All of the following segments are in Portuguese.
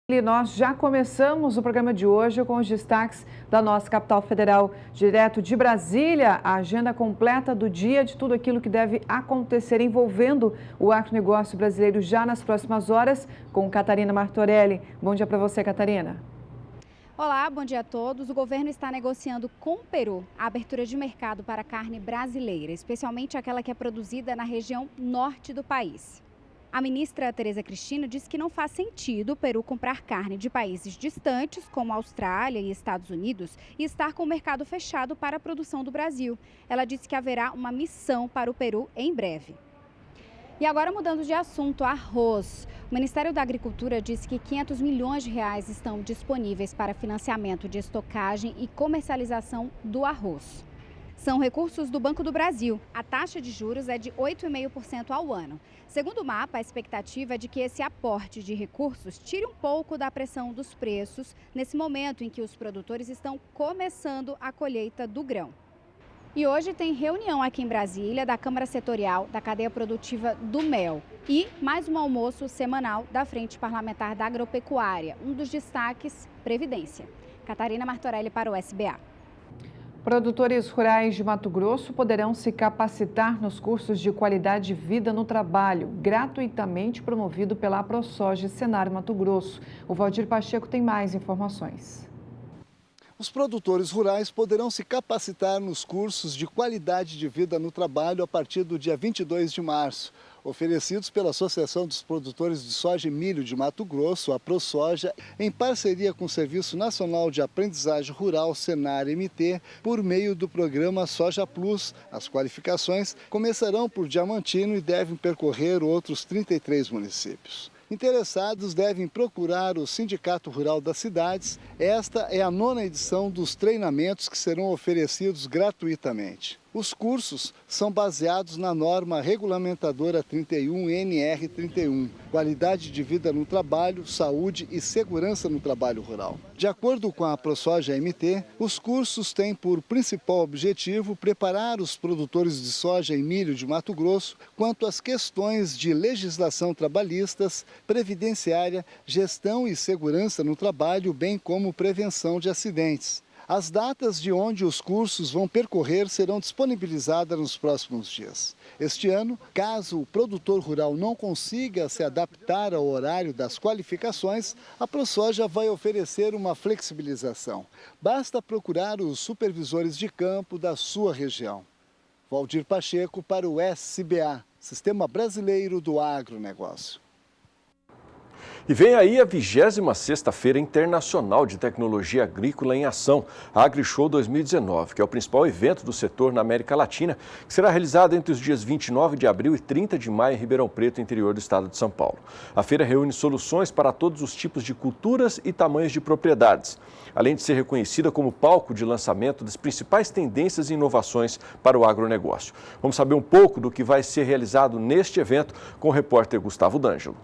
E nós já começamos o programa de hoje com os destaques da nossa capital federal. Direto de Brasília, a agenda completa do dia de tudo aquilo que deve acontecer envolvendo o agronegócio brasileiro já nas próximas horas, com Catarina Martorelli. Bom dia para você, Catarina. Olá, bom dia a todos. O governo está negociando com o Peru a abertura de mercado para a carne brasileira, especialmente aquela que é produzida na região norte do país. A ministra Tereza Cristina disse que não faz sentido o Peru comprar carne de países distantes, como Austrália e Estados Unidos, e estar com o mercado fechado para a produção do Brasil. Ela disse que haverá uma missão para o Peru em breve. E agora, mudando de assunto, arroz. O Ministério da Agricultura disse que 500 milhões de reais estão disponíveis para financiamento de estocagem e comercialização do arroz. São recursos do Banco do Brasil. A taxa de juros é de 8,5% ao ano. Segundo o mapa, a expectativa é de que esse aporte de recursos tire um pouco da pressão dos preços nesse momento em que os produtores estão começando a colheita do grão. E hoje tem reunião aqui em Brasília da Câmara Setorial da Cadeia Produtiva do Mel e mais um almoço semanal da Frente Parlamentar da Agropecuária. Um dos destaques, Previdência. Catarina Martorelli para o SBA. Produtores rurais de Mato Grosso poderão se capacitar nos cursos de qualidade de vida no trabalho, gratuitamente promovido pela AproSoja Senar Mato Grosso. O Valdir Pacheco tem mais informações. Os produtores rurais poderão se capacitar nos cursos de qualidade de vida no trabalho a partir do dia 22 de março. Oferecidos pela Associação dos Produtores de Soja e Milho de Mato Grosso, a AproSoja, em parceria com o Serviço Nacional de Aprendizagem Rural, Senar-MT, por meio do programa Soja Plus. As qualificações começarão por Diamantino e devem percorrer outros 33 municípios. Interessados devem procurar o Sindicato Rural das Cidades. Esta é a 9ª edição dos treinamentos que serão oferecidos gratuitamente. Os cursos são baseados na norma regulamentadora 31-NR31, Qualidade de Vida no Trabalho, Saúde e Segurança no Trabalho Rural. De acordo com a AproSoja-MT, os cursos têm por principal objetivo preparar os produtores de soja e milho de Mato Grosso quanto às questões de legislação trabalhistas, previdenciária, gestão e segurança no trabalho, bem como prevenção de acidentes. As datas de onde os cursos vão percorrer serão disponibilizadas nos próximos dias. Este ano, caso o produtor rural não consiga se adaptar ao horário das qualificações, a AproSoja vai oferecer uma flexibilização. Basta procurar os supervisores de campo da sua região. Valdir Pacheco para o SBA, Sistema Brasileiro do Agronegócio. E vem aí a 26ª Feira Internacional de Tecnologia Agrícola em Ação, a AgriShow 2019, que é o principal evento do setor na América Latina, que será realizado entre os dias 29 de abril e 30 de maio em Ribeirão Preto, interior do estado de São Paulo. A feira reúne soluções para todos os tipos de culturas e tamanhos de propriedades, além de ser reconhecida como palco de lançamento das principais tendências e inovações para o agronegócio. Vamos saber um pouco do que vai ser realizado neste evento com o repórter Gustavo D'Angelo.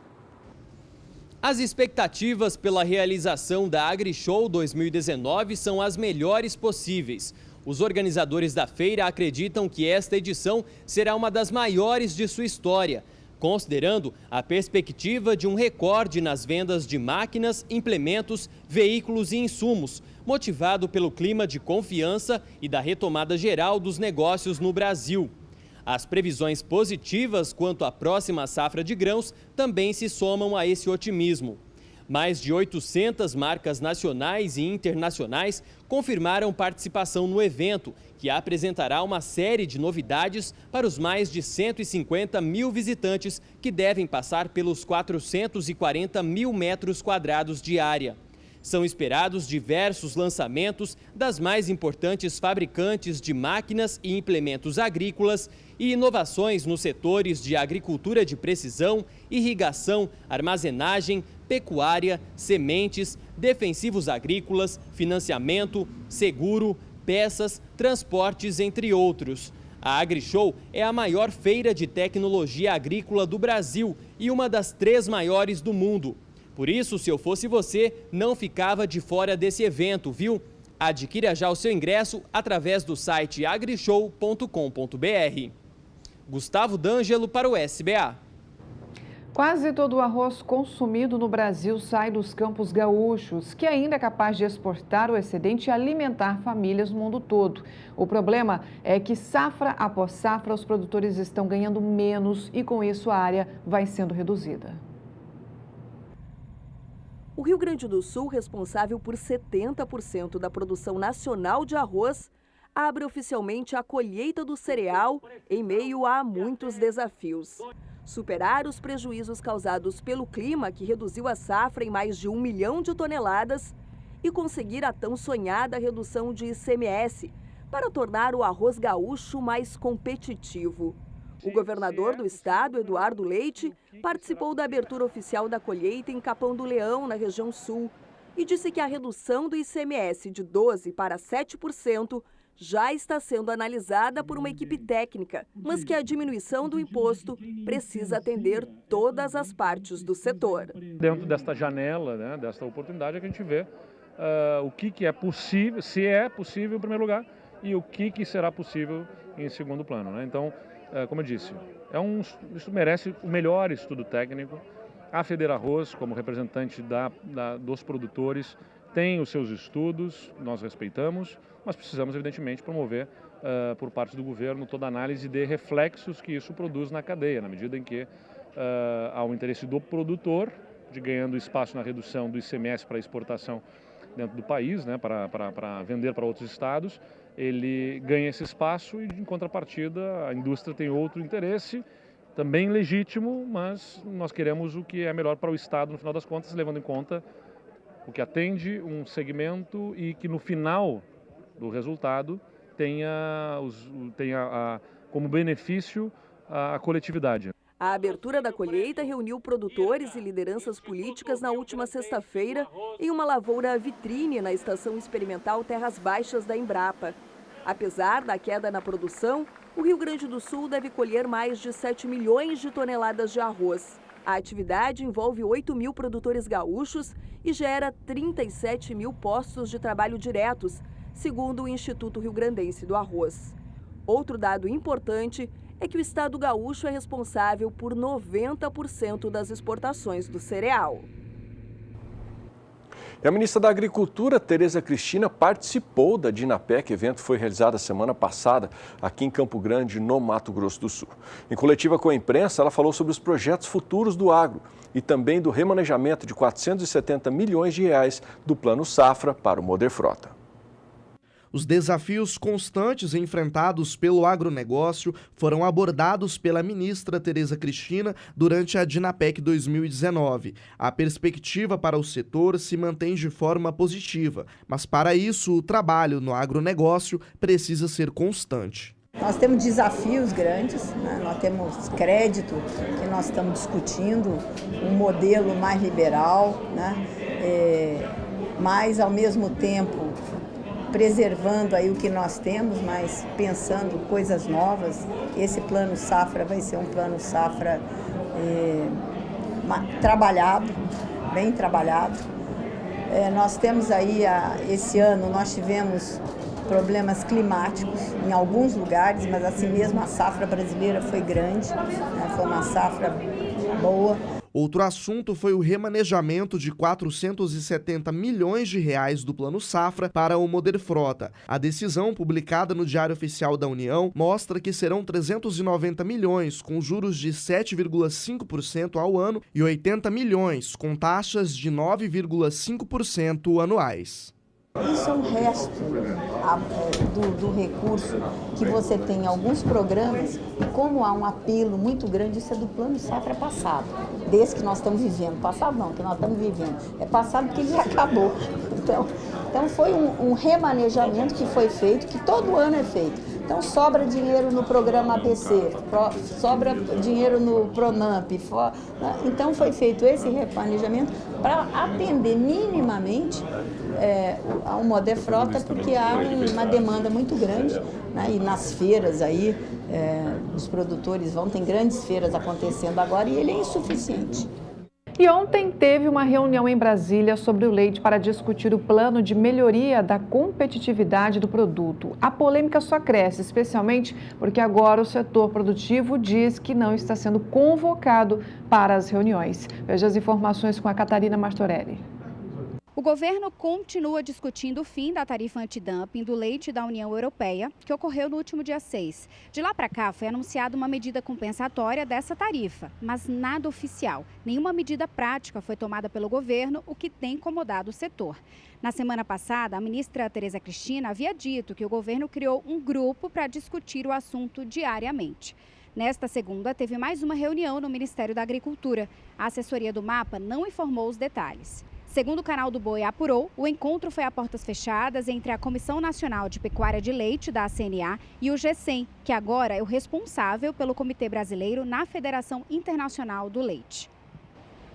As expectativas pela realização da AgriShow 2019 são as melhores possíveis. Os organizadores da feira acreditam que esta edição será uma das maiores de sua história, considerando a perspectiva de um recorde nas vendas de máquinas, implementos, veículos e insumos, motivado pelo clima de confiança e da retomada geral dos negócios no Brasil. As previsões positivas quanto à próxima safra de grãos também se somam a esse otimismo. Mais de 800 marcas nacionais e internacionais confirmaram participação no evento, que apresentará uma série de novidades para os mais de 150 mil visitantes que devem passar pelos 440 mil metros quadrados de área. São esperados diversos lançamentos das mais importantes fabricantes de máquinas e implementos agrícolas e inovações nos setores de agricultura de precisão, irrigação, armazenagem, pecuária, sementes, defensivos agrícolas, financiamento, seguro, peças, transportes, entre outros. A AgriShow é a maior feira de tecnologia agrícola do Brasil e uma das 3 maiores do mundo. Por isso, se eu fosse você, não ficava de fora desse evento, viu? Adquira já o seu ingresso através do site agrishow.com.br. Gustavo D'Angelo para o SBA. Quase todo o arroz consumido no Brasil sai dos campos gaúchos, que ainda é capaz de exportar o excedente e alimentar famílias no mundo todo. O problema é que safra após safra os produtores estão ganhando menos e com isso a área vai sendo reduzida. O Rio Grande do Sul, responsável por 70% da produção nacional de arroz, abre oficialmente a colheita do cereal em meio a muitos desafios. Superar os prejuízos causados pelo clima, que reduziu a safra em mais de 1 milhão de toneladas, e conseguir a tão sonhada redução de ICMS para tornar o arroz gaúcho mais competitivo. O governador do estado, Eduardo Leite, participou da abertura oficial da colheita em Capão do Leão, na região sul, e disse que a redução do ICMS de 12% para 7% já está sendo analisada por uma equipe técnica, mas que a diminuição do imposto precisa atender todas as partes do setor. Dentro desta janela, né, desta oportunidade, é que a gente vê o que é possível, se é possível em primeiro lugar, e o que será possível em segundo plano, né? Então, como eu disse, isso merece o melhor estudo técnico. A Federarroz, como representante dos produtores, tem os seus estudos, nós respeitamos, mas precisamos, evidentemente, promover, por parte do governo, toda a análise de reflexos que isso produz na cadeia, na medida em que há o interesse do produtor, de ganhando espaço na redução do ICMS para exportação dentro do país, né, para vender para outros estados, ele ganha esse espaço e, em contrapartida, a indústria tem outro interesse, também legítimo, mas nós queremos o que é melhor para o estado, no final das contas, levando em conta o que atende um segmento e que, no final do resultado, tenha como benefício a coletividade. A abertura da colheita reuniu produtores e lideranças políticas na última sexta-feira em uma lavoura vitrine na Estação Experimental Terras Baixas da Embrapa. Apesar da queda na produção, o Rio Grande do Sul deve colher mais de 7 milhões de toneladas de arroz. A atividade envolve 8 mil produtores gaúchos e gera 37 mil postos de trabalho diretos, segundo o Instituto Rio-Grandense do Arroz. Outro dado importante é que o estado gaúcho é responsável por 90% das exportações do cereal. E a ministra da Agricultura, Tereza Cristina, participou da Dinapec. O evento foi realizado a semana passada aqui em Campo Grande, no Mato Grosso do Sul. Em coletiva com a imprensa, ela falou sobre os projetos futuros do agro e também do remanejamento de 470 milhões de reais do Plano Safra para o Moderfrota. Os desafios constantes enfrentados pelo agronegócio foram abordados pela ministra Tereza Cristina durante a Dinapec 2019. A perspectiva para o setor se mantém de forma positiva, mas para isso o trabalho no agronegócio precisa ser constante. Nós temos desafios grandes, né? Nós temos crédito, que nós estamos discutindo, um modelo mais liberal, né? Mas ao mesmo tempo preservando aí o que nós temos, mas pensando coisas novas. Esse plano safra vai ser um plano safra trabalhado, bem trabalhado. Nós temos aí, esse ano, nós tivemos problemas climáticos em alguns lugares, mas assim mesmo a safra brasileira foi grande, né? Foi uma safra boa. Outro assunto foi o remanejamento de 470 milhões de reais do Plano Safra para o Moderfrota. A decisão, publicada no Diário Oficial da União, mostra que serão 390 milhões, com juros de 7,5% ao ano, e 80 milhões, com taxas de 9,5% anuais. Isso é um resto do recurso que você tem em alguns programas, e como há um apelo muito grande, isso é do Plano Safra passado, desse que nós estamos vivendo. Passado não, que nós estamos vivendo. É passado porque ele já acabou. Então foi um remanejamento que foi feito, que todo ano é feito. Então sobra dinheiro no programa ABC, sobra dinheiro no Pronamp. Então foi feito esse remanejamento para atender minimamente ao Moderfrota, porque há uma demanda muito grande, né? E nas feiras aí, os produtores tem grandes feiras acontecendo agora e ele é insuficiente. E ontem teve uma reunião em Brasília sobre o leite para discutir o plano de melhoria da competitividade do produto. A polêmica só cresce, especialmente porque agora o setor produtivo diz que não está sendo convocado para as reuniões. Veja as informações com a Catarina Martorelli. O governo continua discutindo o fim da tarifa antidumping do leite da União Europeia, que ocorreu no último dia 6. De lá para cá, foi anunciada uma medida compensatória dessa tarifa, mas nada oficial. Nenhuma medida prática foi tomada pelo governo, o que tem incomodado o setor. Na semana passada, a ministra Tereza Cristina havia dito que o governo criou um grupo para discutir o assunto diariamente. Nesta segunda, teve mais uma reunião no Ministério da Agricultura. A assessoria do MAPA não informou os detalhes. Segundo o canal do Boi apurou, o encontro foi a portas fechadas entre a Comissão Nacional de Pecuária de Leite, da CNA, e o GECEM, que agora é o responsável pelo Comitê Brasileiro na Federação Internacional do Leite.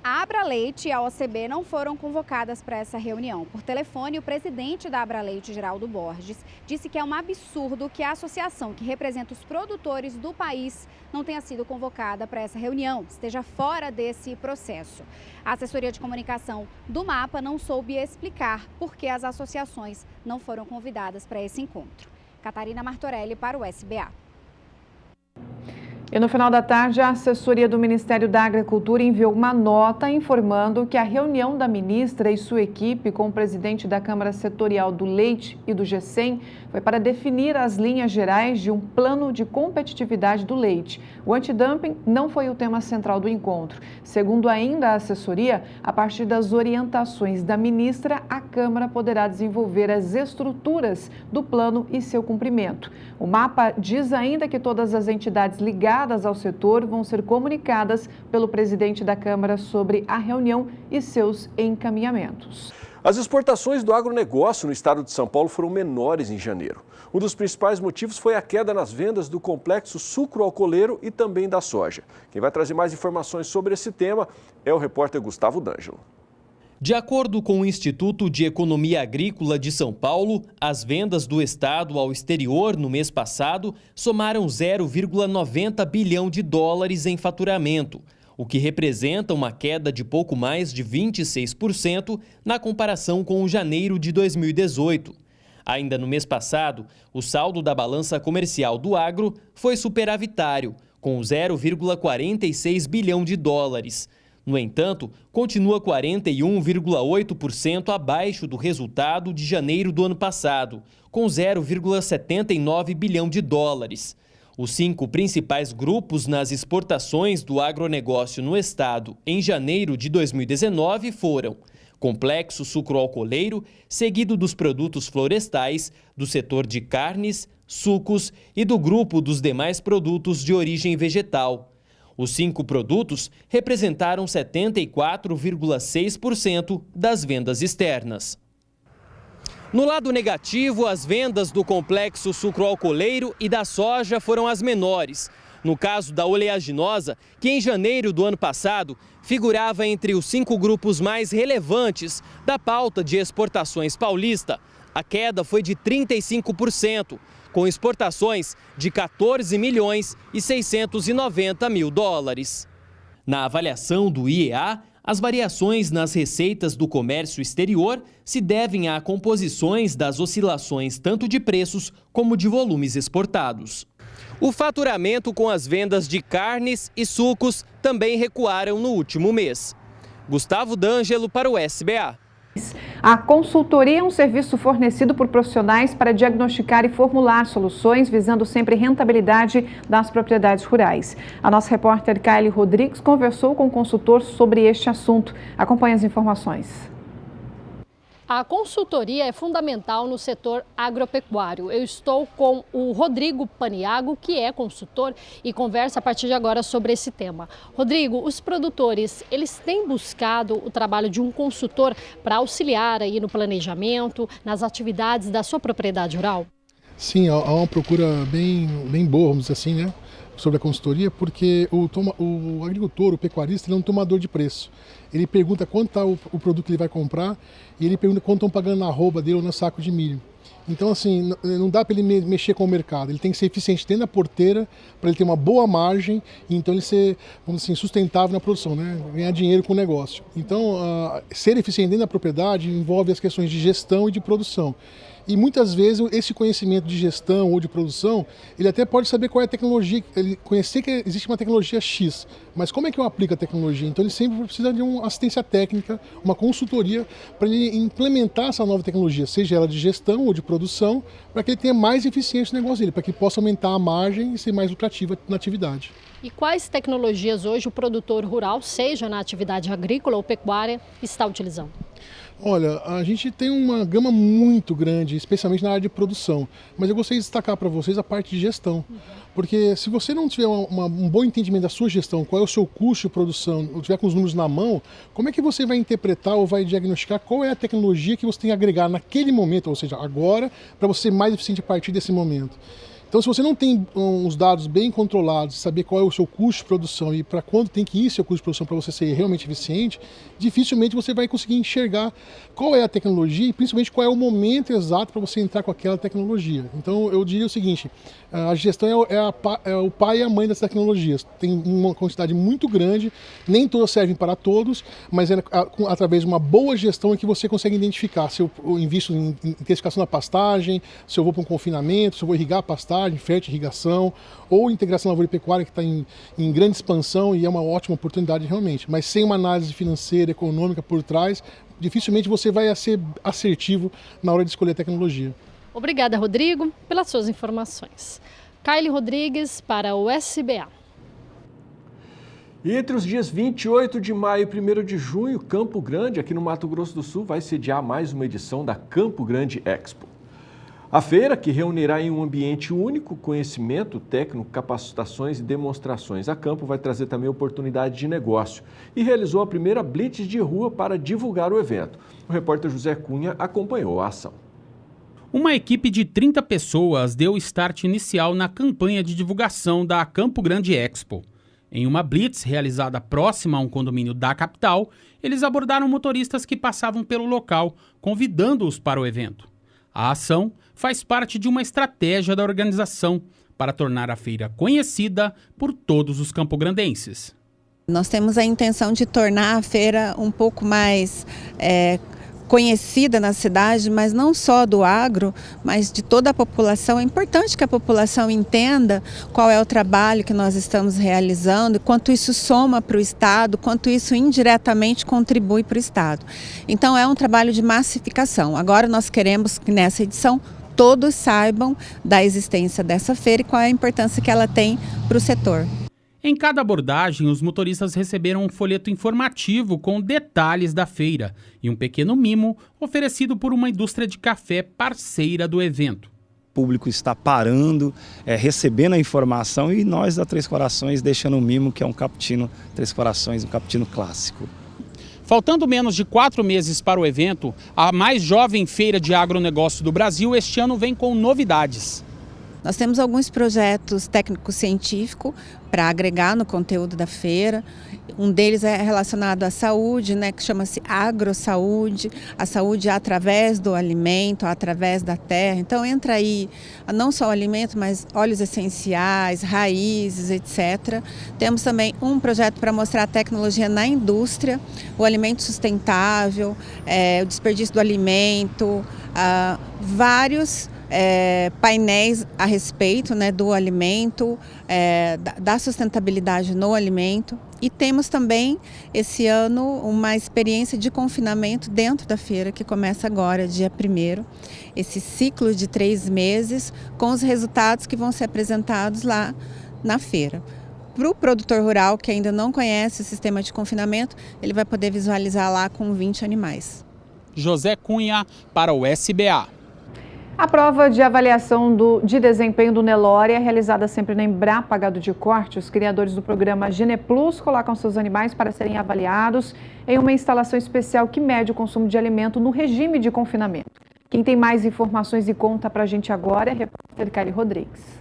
A Abraleite e a OCB não foram convocadas para essa reunião. Por telefone, o presidente da Abraleite, Geraldo Borges, disse que é um absurdo que a associação que representa os produtores do país não tenha sido convocada para essa reunião, esteja fora desse processo. A assessoria de comunicação do MAPA não soube explicar por que as associações não foram convidadas para esse encontro. Catarina Martorelli para o SBA. E no final da tarde, a assessoria do Ministério da Agricultura enviou uma nota informando que a reunião da ministra e sua equipe com o presidente da Câmara Setorial do Leite e do GECEM foi para definir as linhas gerais de um plano de competitividade do leite. O antidumping não foi o tema central do encontro. Segundo ainda a assessoria, a partir das orientações da ministra, a Câmara poderá desenvolver as estruturas do plano e seu cumprimento. O MAPA diz ainda que todas as entidades ligadas ao setor vão ser comunicadas pelo presidente da Câmara sobre a reunião e seus encaminhamentos. As exportações do agronegócio no estado de São Paulo foram menores em janeiro. Um dos principais motivos foi a queda nas vendas do complexo sucro-alcooleiro e também da soja. Quem vai trazer mais informações sobre esse tema é o repórter Gustavo D'Angelo. De acordo com o Instituto de Economia Agrícola de São Paulo, as vendas do estado ao exterior no mês passado somaram 0,90 bilhão de dólares em faturamento, o que representa uma queda de pouco mais de 26% na comparação com o janeiro de 2018. Ainda no mês passado, o saldo da balança comercial do agro foi superavitário, com 0,46 bilhão de dólares. No entanto, continua 41,8% abaixo do resultado de janeiro do ano passado, com 0,79 bilhão de dólares. Os 5 principais grupos nas exportações do agronegócio no estado em janeiro de 2019 foram complexo sucro-alcooleiro, seguido dos produtos florestais, do setor de carnes, sucos e do grupo dos demais produtos de origem vegetal. Os 5 produtos representaram 74,6% das vendas externas. No lado negativo, as vendas do complexo sucro-alcooleiro e da soja foram as menores. No caso da oleaginosa, que em janeiro do ano passado figurava entre os 5 grupos mais relevantes da pauta de exportações paulista, a queda foi de 35%. Com exportações de 14 milhões e 690 mil dólares. Na avaliação do IEA, as variações nas receitas do comércio exterior se devem a composições das oscilações tanto de preços como de volumes exportados. O faturamento com as vendas de carnes e sucos também recuaram no último mês. Gustavo D'Angelo para o SBA. A consultoria é um serviço fornecido por profissionais para diagnosticar e formular soluções visando sempre rentabilidade das propriedades rurais. A nossa repórter Kylie Rodrigues conversou com o consultor sobre este assunto. Acompanhe as informações. A consultoria é fundamental no setor agropecuário. Eu estou com o Rodrigo Paniago, que é consultor, e conversa a partir de agora sobre esse tema. Rodrigo, os produtores, eles têm buscado o trabalho de um consultor para auxiliar aí no planejamento, nas atividades da sua propriedade rural? Sim, há uma procura bem boa, vamos dizer assim, né, sobre a consultoria, porque o agricultor, o pecuarista, ele é um tomador de preço. Ele pergunta quanto está o produto que ele vai comprar e ele pergunta quanto estão pagando na arroba dele ou no saco de milho. Então, assim, não dá para ele mexer com o mercado. Ele tem que ser eficiente dentro da porteira para ele ter uma boa margem e então ele ser, vamos dizer assim, sustentável na produção, né? Ganhar dinheiro com o negócio. Então, ser eficiente dentro da propriedade envolve as questões de gestão e de produção. E muitas vezes esse conhecimento de gestão ou de produção, ele até pode saber qual é a tecnologia, ele conhecer que existe uma tecnologia X, mas como é que eu aplico a tecnologia? Então ele sempre precisa de uma assistência técnica, uma consultoria para ele implementar essa nova tecnologia, seja ela de gestão ou de produção, para que ele tenha mais eficiência no negócio dele, para que possa aumentar a margem e ser mais lucrativo na atividade. E quais tecnologias hoje o produtor rural, seja na atividade agrícola ou pecuária, está utilizando? Olha, a gente tem uma gama muito grande, especialmente na área de produção, mas eu gostaria de destacar para vocês a parte de gestão, porque se você não tiver um bom entendimento da sua gestão, qual é o seu custo de produção, ou tiver com os números na mão, como é que você vai interpretar ou vai diagnosticar qual é a tecnologia que você tem que agregar naquele momento, ou seja, agora, para você ser mais eficiente a partir desse momento? Então, se você não tem os dados bem controlados, saber qual é o seu custo de produção e para quando tem que ir seu custo de produção para você ser realmente eficiente, dificilmente você vai conseguir enxergar qual é a tecnologia e principalmente qual é o momento exato para você entrar com aquela tecnologia. Então, eu diria o seguinte, a gestão é o pai e a mãe das tecnologias. Tem uma quantidade muito grande, nem todas servem para todos, mas é através de uma boa gestão é que você consegue identificar se eu invisto em intensificação da pastagem, se eu vou para um confinamento, se eu vou irrigar a pastagem, fértil irrigação, ou integração lavoura-pecuária que está em grande expansão e é uma ótima oportunidade realmente. Mas sem uma análise financeira, econômica por trás, dificilmente você vai ser assertivo na hora de escolher a tecnologia. Obrigada, Rodrigo, pelas suas informações. Kylie Rodrigues para o SBA. E entre os dias 28 de maio e 1º de junho, Campo Grande, aqui no Mato Grosso do Sul, vai sediar mais uma edição da Campo Grande Expo. A feira, que reunirá em um ambiente único conhecimento técnico, capacitações e demonstrações a campo, vai trazer também oportunidade de negócio e realizou a primeira blitz de rua para divulgar o evento. O repórter José Cunha acompanhou a ação. Uma equipe de 30 pessoas deu o start inicial na campanha de divulgação da Campo Grande Expo. Em uma blitz realizada próxima a um condomínio da capital, eles abordaram motoristas que passavam pelo local, convidando-os para o evento. A ação faz parte de uma estratégia da organização para tornar a feira conhecida por todos os campograndenses. Nós temos a intenção de tornar a feira um pouco mais conhecida na cidade, mas não só do agro, mas de toda a população. É importante que a população entenda qual é o trabalho que nós estamos realizando, quanto isso soma para o Estado, quanto isso indiretamente contribui para o Estado. Então é um trabalho de massificação. Agora nós queremos que nessa edição todos saibam da existência dessa feira e qual é a importância que ela tem para o setor. Em cada abordagem, os motoristas receberam um folheto informativo com detalhes da feira e um pequeno mimo oferecido por uma indústria de café parceira do evento. O público está parando, recebendo a informação e nós da Três Corações deixando um mimo que é um cappuccino Três Corações, um cappuccino clássico. Faltando menos de 4 meses para o evento, a mais jovem feira de agronegócio do Brasil este ano vem com novidades. Nós temos alguns projetos técnico-científicos para agregar no conteúdo da feira. Um deles é relacionado à saúde, né, que chama-se AgroSaúde, a saúde através do alimento, através da terra. Então entra aí não só o alimento, mas óleos essenciais, raízes, etc. Temos também um projeto para mostrar a tecnologia na indústria, o alimento sustentável, o desperdício do alimento, vários painéis a respeito, né, do alimento, da sustentabilidade no alimento. E temos também, esse ano, uma experiência de confinamento dentro da feira, que começa agora, dia 1º. Esse ciclo de 3 meses, com os resultados que vão ser apresentados lá na feira. Para o produtor rural, que ainda não conhece o sistema de confinamento, ele vai poder visualizar lá com 20 animais. José Cunha para o SBA. A prova de avaliação de desempenho do Nelore é realizada sempre na Embrapa Gado de Corte. Os criadores do programa GenePlus colocam seus animais para serem avaliados em uma instalação especial que mede o consumo de alimento no regime de confinamento. Quem tem mais informações e conta para a gente agora é a repórter Kylie Rodrigues.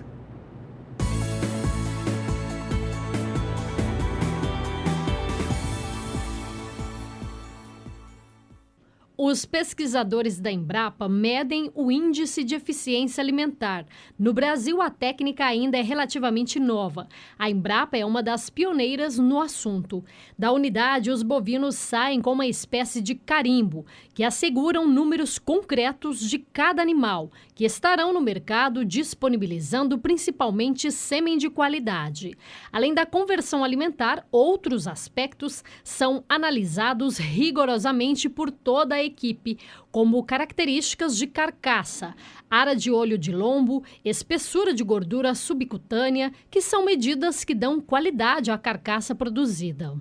Os pesquisadores da Embrapa medem o índice de eficiência alimentar. No Brasil, a técnica ainda é relativamente nova. A Embrapa é uma das pioneiras no assunto. Da unidade, os bovinos saem com uma espécie de carimbo, que asseguram números concretos de cada animal, que estarão no mercado disponibilizando principalmente sêmen de qualidade. Além da conversão alimentar, outros aspectos são analisados rigorosamente por toda a equipe, como características de carcaça, área de olho de lombo, espessura de gordura subcutânea, que são medidas que dão qualidade à carcaça produzida.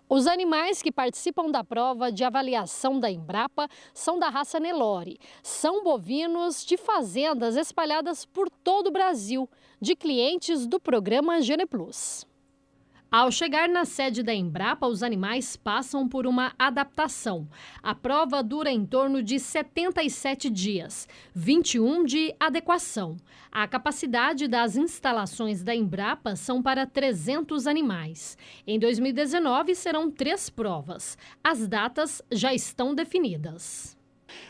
Os animais que participam da prova de avaliação da Embrapa são da raça Nelore. São bovinos de fazendas espalhadas por todo o Brasil, de clientes do programa GenePlus. Ao chegar na sede da Embrapa, os animais passam por uma adaptação. A prova dura em torno de 77 dias, 21 de adequação. A capacidade das instalações da Embrapa são para 300 animais. Em 2019, serão 3 provas. As datas já estão definidas.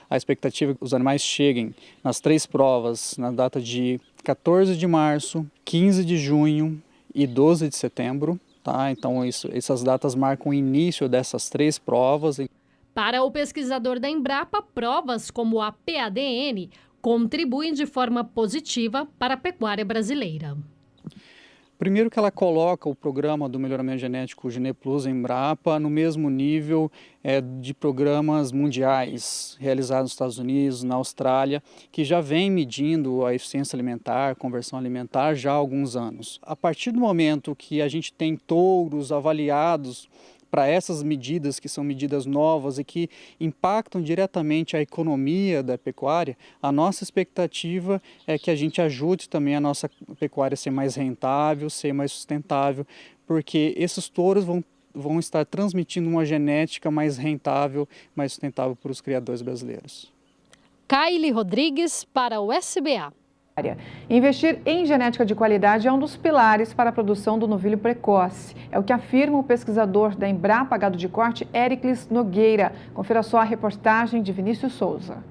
A expectativa é que os animais cheguem nas 3 provas na data de 14 de março, 15 de junho e 12 de setembro. Então, essas datas marcam o início dessas 3 provas. Para o pesquisador da Embrapa, provas como a PADN contribuem de forma positiva para a pecuária brasileira. Primeiro que ela coloca o programa do melhoramento genético GenePlus Embrapa no mesmo nível de programas mundiais realizados nos Estados Unidos, na Austrália, que já vem medindo a eficiência alimentar, conversão alimentar já há alguns anos. A partir do momento que a gente tem touros avaliados para essas medidas, que são medidas novas e que impactam diretamente a economia da pecuária, a nossa expectativa é que a gente ajude também a nossa pecuária a ser mais rentável, ser mais sustentável, porque esses touros vão estar transmitindo uma genética mais rentável, mais sustentável para os criadores brasileiros. Kaile Rodrigues para o SBA. Investir em genética de qualidade é um dos pilares para a produção do novilho precoce. É o que afirma o pesquisador da Embrapa Gado de Corte, Éricles Nogueira. Confira só a reportagem de Vinícius Souza.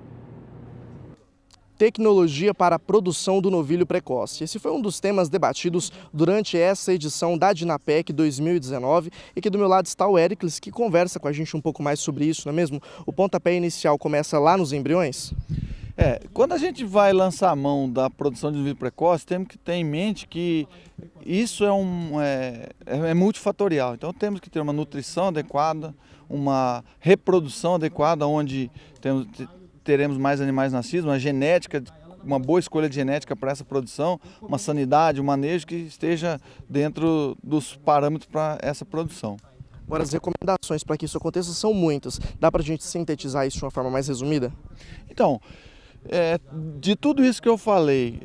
Tecnologia para a produção do novilho precoce. Esse foi um dos temas debatidos durante essa edição da Dinapec 2019 e que do meu lado está o Éricles, que conversa com a gente um pouco mais sobre isso, não é mesmo? O pontapé inicial começa lá nos embriões? Quando a gente vai lançar a mão da produção de novilho precoce, temos que ter em mente que isso é multifatorial. Então temos que ter uma nutrição adequada, uma reprodução adequada, onde teremos mais animais nascidos, uma genética, uma boa escolha de genética para essa produção, uma sanidade, um manejo que esteja dentro dos parâmetros para essa produção. Agora, as recomendações para que isso aconteça são muitas. Dá para a gente sintetizar isso de uma forma mais resumida? Então, de tudo isso que eu falei,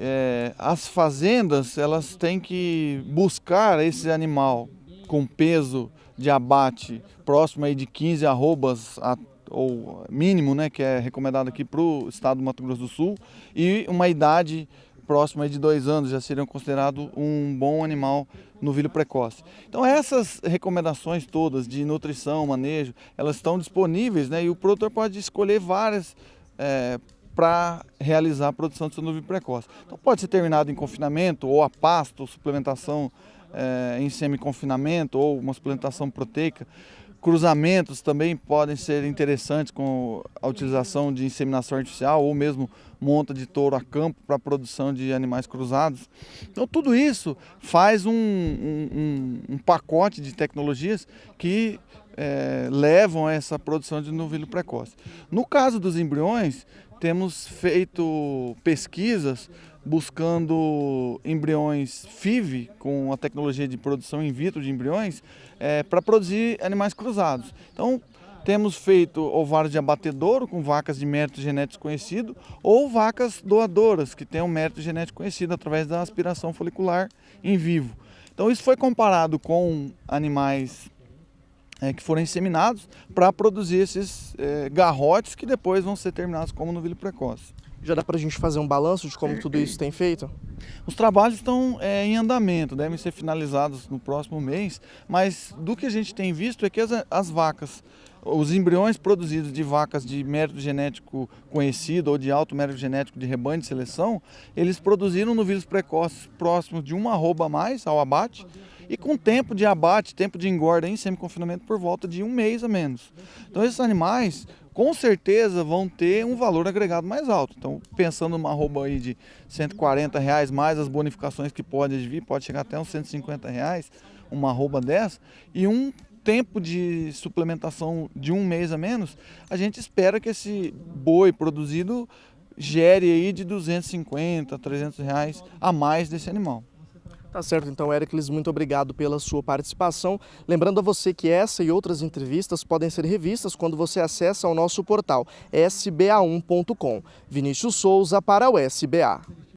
as fazendas elas têm que buscar esse animal com peso de abate próximo aí de 15 arrobas ou mínimo, né, que é recomendado aqui para o estado do Mato Grosso do Sul, e uma idade próxima aí de 2 anos já seriam considerado um bom animal novilho precoce. Então essas recomendações todas de nutrição, manejo, elas estão disponíveis, né, e o produtor pode escolher várias para realizar a produção do seu novilho precoce. Então pode ser terminado em confinamento, ou a pasto, ou suplementação em semi-confinamento, ou uma suplementação proteica. Cruzamentos também podem ser interessantes com a utilização de inseminação artificial ou mesmo monta de touro a campo para a produção de animais cruzados. Então tudo isso faz um pacote de tecnologias que levam a essa produção de novilho precoce. No caso dos embriões, temos feito pesquisas buscando embriões FIV, com a tecnologia de produção in vitro de embriões, para produzir animais cruzados. Então, temos feito ovários de abatedouro com vacas de mérito genético conhecido ou vacas doadoras, que têm um mérito genético conhecido através da aspiração folicular em vivo. Então, isso foi comparado com animais que foram inseminados para produzir esses garrotes que depois vão ser terminados como novilho precoce. Já dá para a gente fazer um balanço de como tudo isso tem feito? Os trabalhos estão em andamento, devem ser finalizados no próximo mês, mas do que a gente tem visto é que as vacas, os embriões produzidos de vacas de mérito genético conhecido ou de alto mérito genético de rebanho de seleção, eles produziram novilhos precoces próximos de uma arroba a mais ao abate e com tempo de abate, tempo de engorda em semi-confinamento por volta de um mês a menos. Então esses animais com certeza vão ter um valor agregado mais alto. Então, pensando numa arroba aí de R$140 mais as bonificações que pode vir, pode chegar até uns R$150, uma arroba dessa, e um tempo de suplementação de um mês a menos, a gente espera que esse boi produzido gere aí de R$250, R$300 a mais desse animal. Tá certo, então, Éricles, muito obrigado pela sua participação. Lembrando a você que essa e outras entrevistas podem ser revistas quando você acessa o nosso portal sba1.com. Vinícius Souza para o SBA.